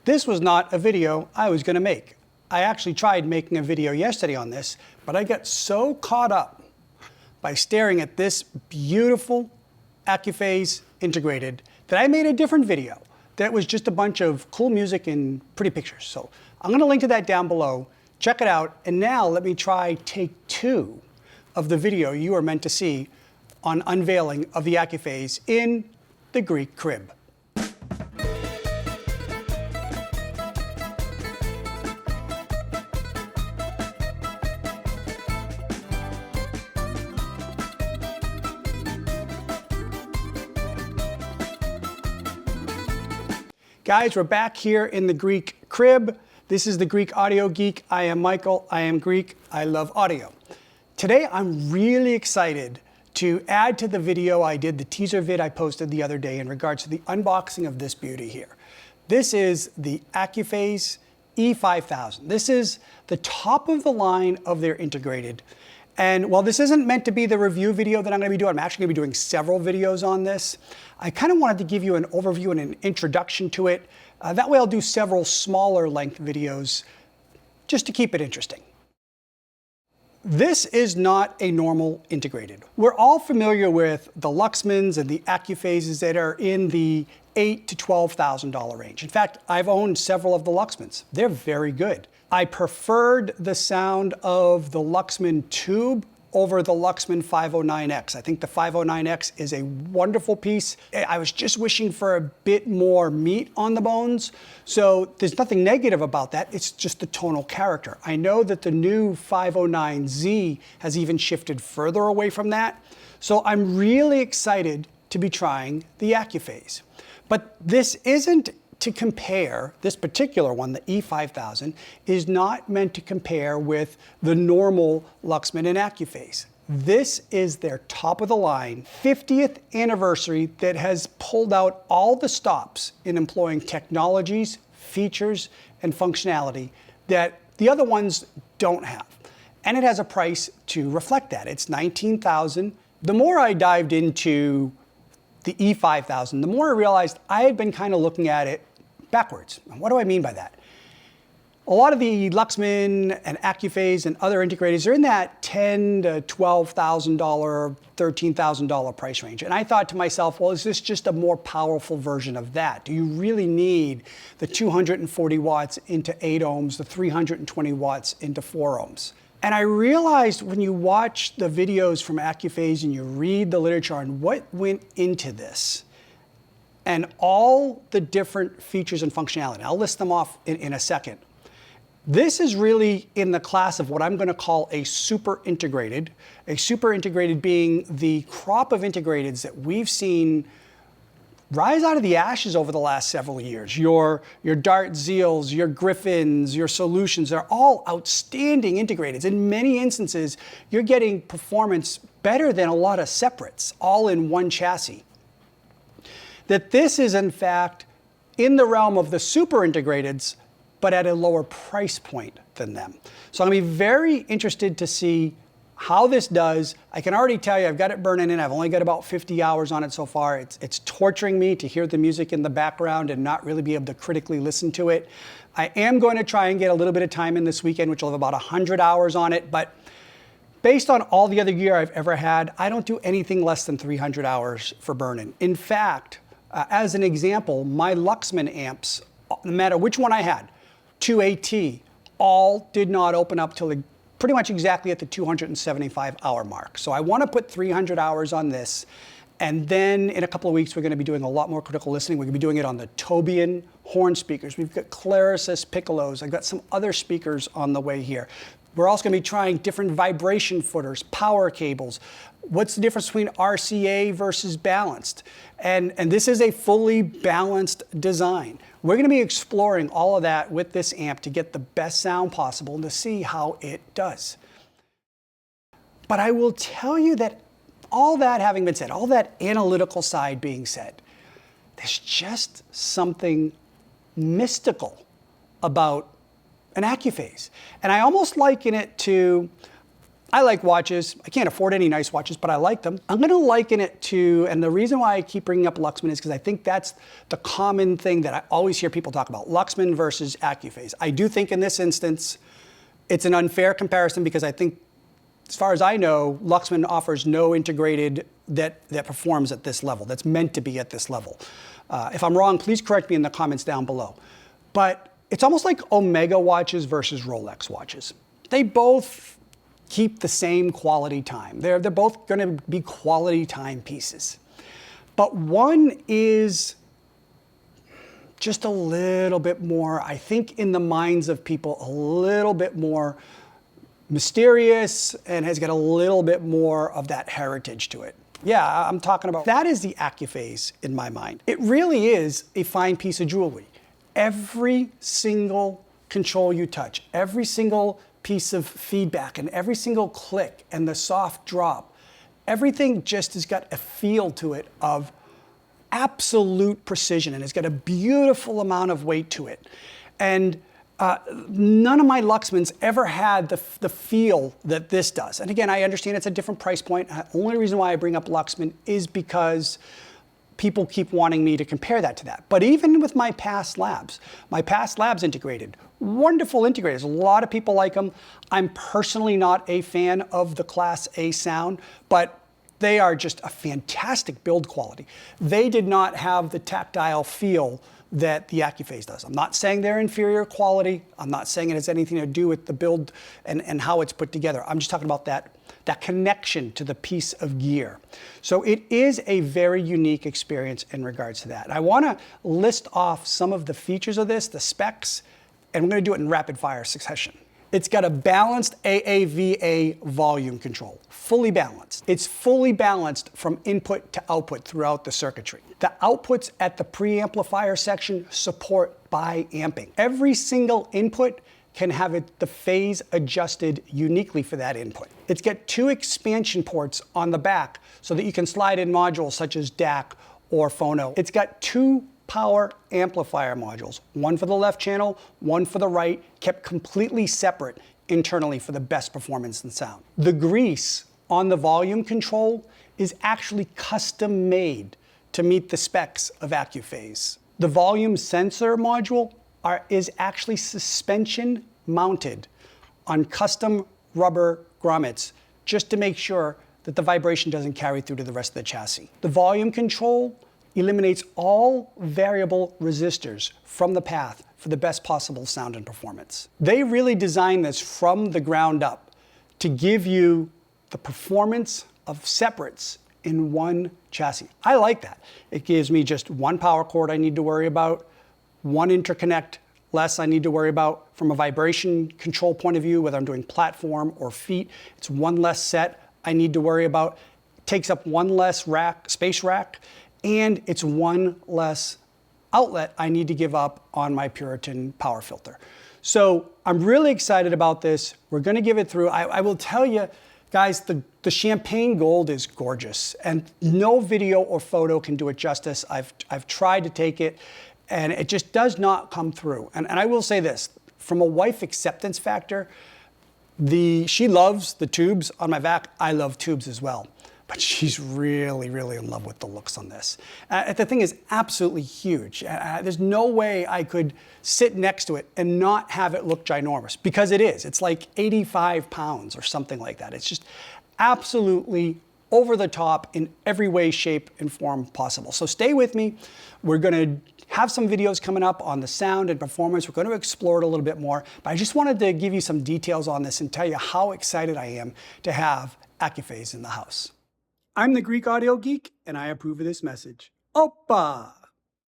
This was not a video I was going to make. I actually tried making a video yesterday on this, but I got so caught up by staring at this beautiful Accuphase integrated that I made a different video that was just a bunch of cool music and pretty pictures. So I'm going to link to that down below. Check it out. And now let me try take 2 of the video you are meant to see on unveiling of the Accuphase in the Greek crib. Guys, we're back here in the Greek crib. This is the Greek Audio Geek. I am Michael. I am Greek. I love audio. Today, I'm really excited to add to the video I did, the teaser vid I posted the other day in regards to the unboxing of this beauty here. This is the Accuphase E-5000. This is the top of the line of their integrated. And while this isn't meant to be the review video that I'm going to be doing, I'm actually going to be doing several videos on this. I kind of wanted to give you an overview and an introduction to it. That way I'll do several smaller length videos just to keep it interesting. This is not a normal integrated. We're all familiar with the Luxmans and the Accuphases that are in the $8,000 to $12,000 range. In fact, I've owned several of the Luxmans. They're very good. I preferred the sound of the Luxman Tube over the Luxman 509X. I think the 509X is a wonderful piece. I was just wishing for a bit more meat on the bones. So there's nothing negative about that. It's just the tonal character. I know that the new 509Z has even shifted further away from that. So I'm really excited to be trying the Accuphase. But this isn't to compare, this particular one, the E-5000, is not meant to compare with the normal Luxman and Accuphase. This is their top of the line 50th anniversary that has pulled out all the stops in employing technologies, features, and functionality that the other ones don't have. And it has a price to reflect that. It's $19,000. The more I dived into the E-5000, the more I realized I had been kind of looking at it backwards. And what do I mean by that? A lot of the Luxman and Accuphase and other integrators are in that $10,000 to $12,000, $13,000 price range. And I thought to myself, well, is this just a more powerful version of that? Do you really need the 240 watts into 8 ohms, the 320 watts into 4 ohms? And I realized when you watch the videos from Accuphase and you read the literature on what went into this, and all the different features and functionality. I'll list them off in a second. This is really in the class of what I'm going to call a super integrated being the crop of integrateds that we've seen rise out of the ashes over the last several years. Your Dart Zeals, your Griffins, your Solutions, they're all outstanding integrateds. In many instances, you're getting performance better than a lot of separates, all in one chassis. That this is in fact in the realm of the super integrateds, but at a lower price point than them. So I'm going to be very interested to see how this does. I can already tell you I've got it burning in. I've only got about 50 hours on it so far. It's torturing me to hear the music in the background and not really be able to critically listen to it. I am going to try and get a little bit of time in this weekend, which will have about 100 hours on it, but based on all the other gear I've ever had, I don't do anything less than 300 hours for burn-in. In fact, as an example, my Luxman amps, no matter which one I had, 2AT, all did not open up till pretty much exactly at the 275 hour mark. So I want to put 300 hours on this. And then in a couple of weeks, we're going to be doing a lot more critical listening. We're going to be doing it on the Tobian horn speakers. We've got Clarisis piccolos. I've got some other speakers on the way here. We're also going to be trying different vibration footers, power cables. What's the difference between RCA versus balanced? And this is a fully balanced design. We're going to be exploring all of that with this amp to get the best sound possible and to see how it does. But I will tell you that all that having been said, all that analytical side being said, there's just something mystical about an Accuphase. And I almost liken it to I like watches. I can't afford any nice watches, but I like them. I'm gonna liken it to, and the reason why I keep bringing up Luxman is because I think that's the common thing that I always hear people talk about, Luxman versus Accuphase. I do think in this instance, it's an unfair comparison because I think, as far as I know, Luxman offers no integrated that performs at this level, that's meant to be at this level. If I'm wrong, please correct me in the comments down below. But it's almost like Omega watches versus Rolex watches. They both keep the same quality time. They're both going to be quality timepieces. But one is just a little bit more, I think in the minds of people, a little bit more mysterious and has got a little bit more of that heritage to it. Yeah, I'm talking about, that is the Accuphase in my mind. It really is a fine piece of jewelry. Every single control you touch, every single piece of feedback and every single click and the soft drop, everything just has got a feel to it of absolute precision, and it's got a beautiful amount of weight to it. And none of my Luxmans ever had the feel that this does. And again, I understand it's a different price point. The only reason why I bring up Luxman is because people keep wanting me to compare that to that. But even with my past labs integrated, wonderful integrators. A lot of people like them. I'm personally not a fan of the Class A sound, but they are just a fantastic build quality. They did not have the tactile feel that the Accuphase does. I'm not saying they're inferior quality. I'm not saying it has anything to do with the build and how it's put together. I'm just talking about that connection to the piece of gear. So it is a very unique experience in regards to that. I want to list off some of the features of this, the specs, and we're going to do it in rapid fire succession. It's got a balanced AAVA volume control, fully balanced. It's fully balanced from input to output throughout the circuitry. The outputs at the preamplifier section support bi-amping. Every single input can have the phase adjusted uniquely for that input. It's got 2 expansion ports on the back so that you can slide in modules such as DAC or phono. It's got 2 power amplifier modules, one for the left channel, one for the right, kept completely separate internally for the best performance and sound. The grease on the volume control is actually custom made to meet the specs of Accuphase. The volume sensor module is actually suspension mounted on custom rubber grommets just to make sure that the vibration doesn't carry through to the rest of the chassis. The volume control eliminates all variable resistors from the path for the best possible sound and performance. They really designed this from the ground up to give you the performance of separates in one chassis. I like that. It gives me just one power cord I need to worry about, one interconnect less I need to worry about from a vibration control point of view, whether I'm doing platform or feet. It's one less set I need to worry about. It takes up one less rack, space rack, and it's one less outlet I need to give up on my Puritan power filter. So I'm really excited about this. We're gonna give it through. I will tell you, guys, the champagne gold is gorgeous, and no video or photo can do it justice. I've tried to take it, and it just does not come through. And I will say this, from a wife acceptance factor, she loves the tubes on my vac. I love tubes as well. But she's really, really in love with the looks on this. The thing is absolutely huge. There's no way I could sit next to it and not have it look ginormous, because it is. It's like 85 pounds or something like that. It's just absolutely over the top in every way, shape, and form possible. So stay with me. We're gonna have some videos coming up on the sound and performance. We're gonna explore it a little bit more, but I just wanted to give you some details on this and tell you how excited I am to have Accuphase in the house. I'm the Greek audio geek, and I approve of this message. Oppa!